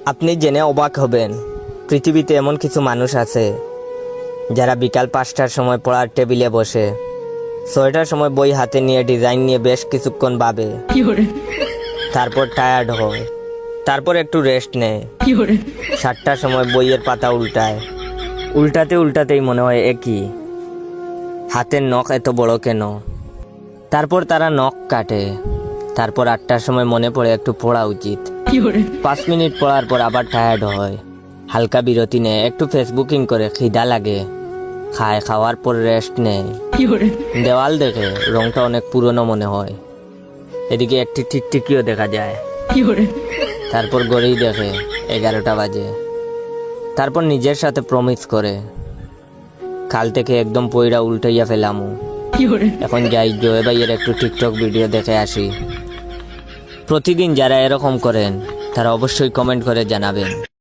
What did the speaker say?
আপনি জেনে অবাক হবেন, পৃথিবীতে এমন কিছু মানুষ আছে যারা বিকাল 5টার সময় পড়ার টেবিলে বসে 6টার সময় বই হাতে নিয়ে ডিজাইন নিয়ে বেশ কিছুক্ষণ ভাবে, তারপর টায়ার্ড হয়, তারপর একটু রেস্ট নেয়। 7টার সময় বইয়ের পাতা উল্টায়, উল্টাতেই মনে হয় একই, হাতের নখ এত বড় কেন। তারপর তারা নখ কাটে, তারপর 8টার সময় মনে পড়ে একটু পড়া উচিত। 5 মিনিট পড়ার পর আবার টায়ার্ড হয়, হালকা বিরতি নেয়, একটু ফেসবুকিং করে, খিদা লাগে, খায়, খাওয়ার পর রেস্ট নেয়। দেওয়াল দেখে, রংটা অনেক পুরনো মনে হয়, এদিকে একটি টিকটিকিও দেখা যায়। তারপর ঘড়ি দেখে 11টা বাজে, তারপর নিজের সাথে প্রমিস করে, কাল থেকে একদম পয়রা উল্টাইয়া ফেলামু। এখন যাই জয় ভাইয়ের একটু টিকটক ভিডিও দেখে আসি। প্রতিদিন যারা এরকম করেন তারা অবশ্যই কমেন্ট করে জানাবেন।